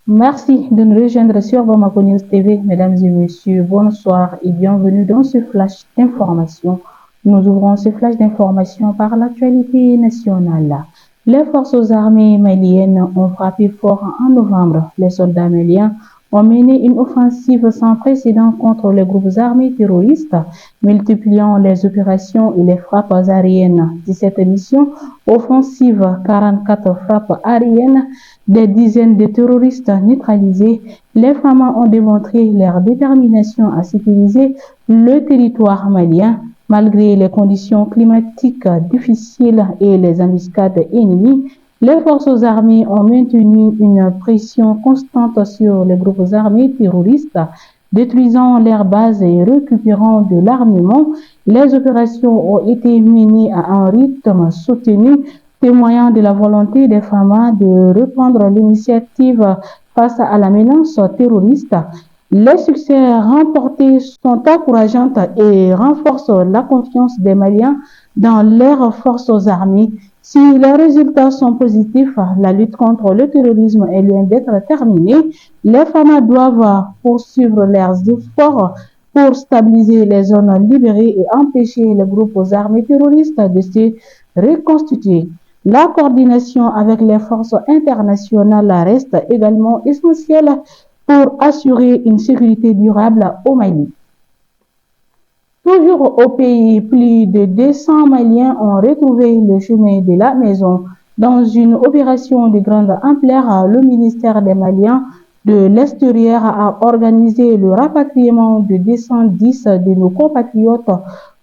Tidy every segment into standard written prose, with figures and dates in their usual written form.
Merci de nous rejoindre sur Bamako News TV. Mesdames et messieurs, bonsoir et bienvenue dans ce flash d'information. Nous ouvrons ce flash d'information par l'actualité nationale. Les forces armées maliennes ont frappé fort en novembre. Les soldats maliens ont mené une offensive sans précédent contre les groupes armés terroristes, multipliant les opérations et les frappes aériennes. 17 missions offensives, 44 frappes aériennes, des dizaines de terroristes neutralisés. Les femmes ont démontré leur détermination à sécuriser le territoire malien. Malgré les conditions climatiques difficiles et les embuscades ennemies, les forces armées ont maintenu une pression constante sur les groupes armés terroristes, détruisant leurs bases et récupérant de l'armement. Les opérations ont été menées à un rythme soutenu, témoignant de la volonté des femmes de reprendre l'initiative face à la menace terroriste. Les succès remportés sont encourageants et renforcent la confiance des Maliens dans leurs forces armées. Si les résultats sont positifs, la lutte contre le terrorisme est loin d'être terminée. Les femmes doivent poursuivre leurs efforts pour stabiliser les zones libérées et empêcher les groupes armés terroristes de se reconstituer. La coordination avec les forces internationales reste également essentielle pour assurer une sécurité durable au Mali. Toujours au pays, plus de 200 Maliens ont retrouvé le chemin de la maison. Dans une opération de grande ampleur, le ministère des Maliens de l'extérieur a organisé le rapatriement de 210 de nos compatriotes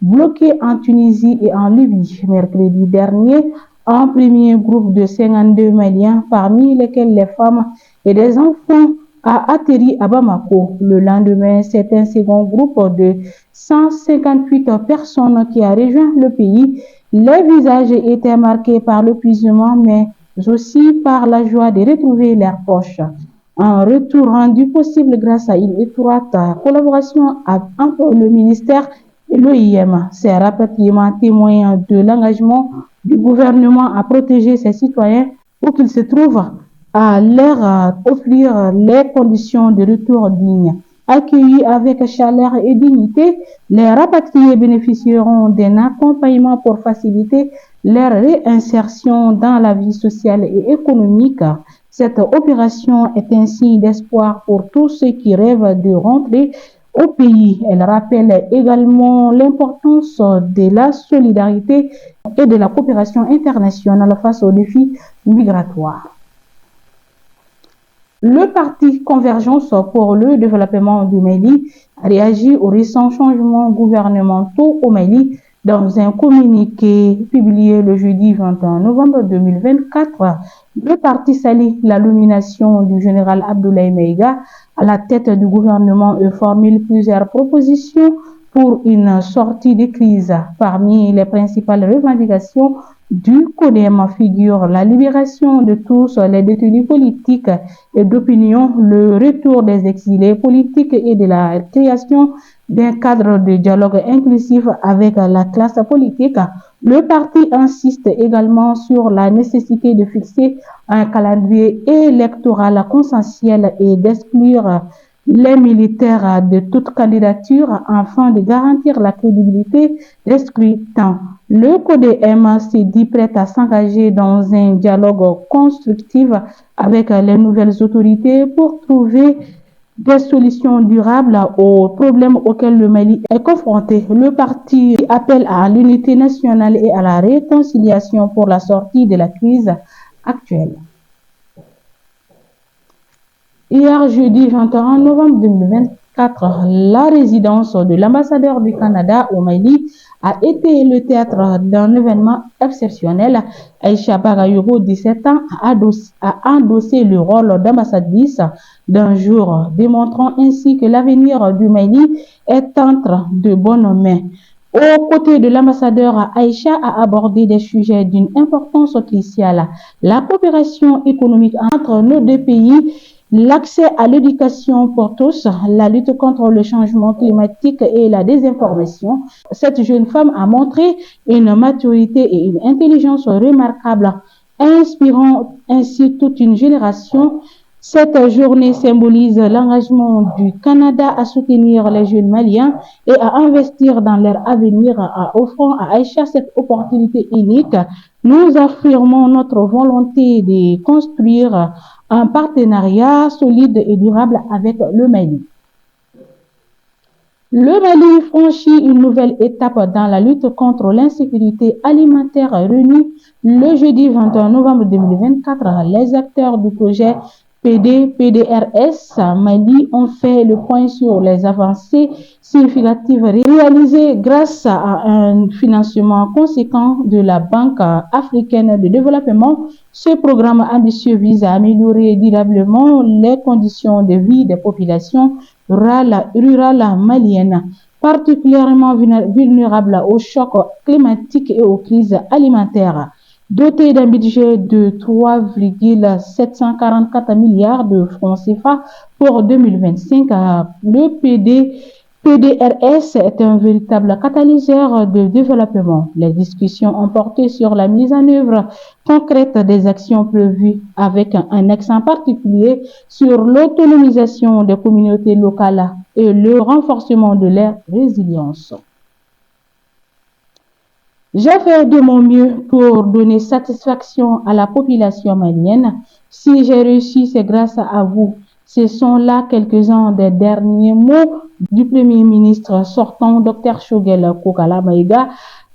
bloqués en Tunisie et en Libye. Mercredi dernier, un premier groupe de 52 Maliens, parmi lesquels les femmes et des enfants, a atterri à Bamako. Le lendemain, c'est un second groupe de 158 personnes qui a rejoint le pays. Les visages étaient marqués par l'épuisement, mais aussi par la joie de retrouver leurs proches. Un retour rendu possible grâce à une étroite collaboration entre le ministère et l'OIM. Ces rapatriements témoignent de l'engagement du gouvernement à protéger ses citoyens où qu'ils se trouvent, à leur offrir les conditions de retour dignes. Accueillis avec chaleur et dignité, les rapatriés bénéficieront d'un accompagnement pour faciliter leur réinsertion dans la vie sociale et économique. Cette opération est un signe d'espoir pour tous ceux qui rêvent de rentrer au pays. Elle rappelle également l'importance de la solidarité et de la coopération internationale face aux défis migratoires. Le parti Convergence pour le développement du Mali réagit aux récents changements gouvernementaux au Mali. Dans un communiqué publié le jeudi 21 novembre 2024, le parti salue la nomination du général Abdoulaye Maïga à la tête du gouvernement et formule plusieurs propositions pour une sortie de crise. Parmi les principales revendications du CODEM figure la libération de tous les détenus politiques et d'opinion, le retour des exilés politiques et de la création d'un cadre de dialogue inclusif avec la classe politique. Le parti insiste également sur la nécessité de fixer un calendrier électoral consensuel et d'exclure les militaires de toute candidature afin de garantir la crédibilité des scrutins. Le CODEM s'est dit prêt à s'engager dans un dialogue constructif avec les nouvelles autorités pour trouver des solutions durables aux problèmes auxquels le Mali est confronté. Le parti appelle à l'unité nationale et à la réconciliation pour la sortie de la crise actuelle. Hier, jeudi 21 novembre 2024, la résidence de l'ambassadeur du Canada au Mali a été le théâtre d'un événement exceptionnel. Aïcha Bagayoro, 17 ans, a endossé le rôle d'ambassadrice d'un jour, démontrant ainsi que l'avenir du Mali est entre de bonnes mains. Aux côtés de l'ambassadeur, Aïcha a abordé des sujets d'une importance cruciale: la coopération économique entre nos deux pays, l'accès à l'éducation pour tous, la lutte contre le changement climatique et la désinformation. Cette jeune femme a montré une maturité et une intelligence remarquables, inspirant ainsi toute une génération. Cette journée symbolise l'engagement du Canada à soutenir les jeunes maliens et à investir dans leur avenir en offrant à Aïcha cette opportunité unique. Nous affirmons notre volonté de construire un partenariat solide et durable avec le Mali. Le Mali franchit une nouvelle étape dans la lutte contre l'insécurité alimentaire réunie le jeudi 21 novembre 2024. Les acteurs du projet PDRS Mali ont fait le point sur les avancées significatives réalisées grâce à un financement conséquent de la Banque africaine de développement. Ce programme ambitieux vise à améliorer durablement les conditions de vie des populations rurales maliennes, particulièrement vulnérables aux chocs climatiques et aux crises alimentaires. Doté d'un budget de 3,744 milliards de francs CFA pour 2025, le PDRS est un véritable catalyseur de développement. Les discussions ont porté sur la mise en œuvre concrète des actions prévues avec un accent particulier sur l'autonomisation des communautés locales et le renforcement de leur résilience. J'ai fait de mon mieux pour donner satisfaction à la population malienne. Si j'ai réussi, c'est grâce à vous. Ce sont là quelques-uns des derniers mots du Premier ministre sortant, Dr Choguel Kokala Maïga,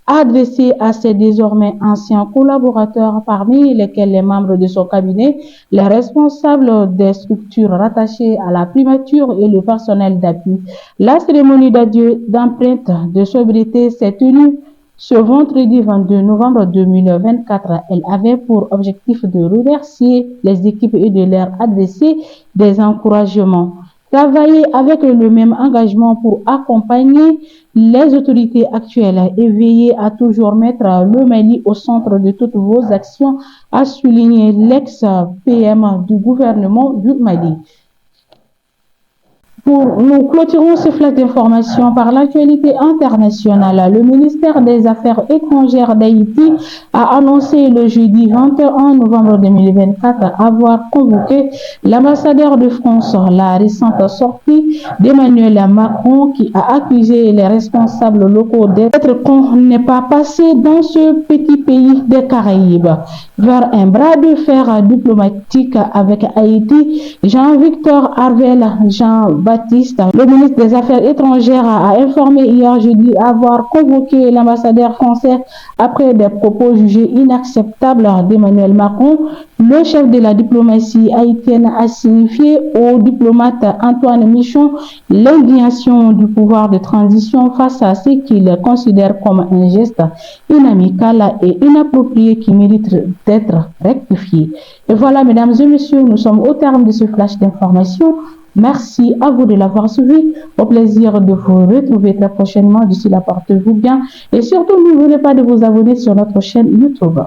adressé à ses désormais anciens collaborateurs, parmi lesquels les membres de son cabinet, les responsables des structures rattachées à la primature et le personnel d'appui. La cérémonie d'adieu d'empreinte de sobriété s'est tenue ce vendredi 22 novembre 2024. Elle avait pour objectif de remercier les équipes et de leur adresser des encouragements. Travailler avec le même engagement pour accompagner les autorités actuelles et veiller à toujours mettre le Mali au centre de toutes vos actions, a souligné l'ex-PM du gouvernement du Mali. Nous clôturons ce flash d'information par l'actualité internationale. Le ministère des Affaires étrangères d'Haïti a annoncé le jeudi 21 novembre 2024 avoir convoqué l'ambassadeur de France. La récente sortie d'Emmanuel Macron, qui a accusé les responsables locaux d'être qu'on n'est pas passé dans ce petit pays des Caraïbes vers un bras de fer diplomatique avec Haïti. Jean-Victor Harvel, Jean-Baptiste, le ministre des Affaires étrangères, a informé hier jeudi avoir convoqué l'ambassadeur français après des propos jugés inacceptables d'Emmanuel Macron. Le chef de la diplomatie haïtienne a signifié au diplomate Antoine Michon l'indignation du pouvoir de transition face à ce qu'il considère comme un geste inamical et inapproprié qui mérite d'être rectifié. Et voilà, mesdames et messieurs, nous sommes au terme de ce flash d'information. Merci à vous de l'avoir suivi. Au plaisir de vous retrouver très prochainement. D'ici là, portez-vous bien. Et surtout, n'oubliez pas de vous abonner sur notre chaîne YouTube.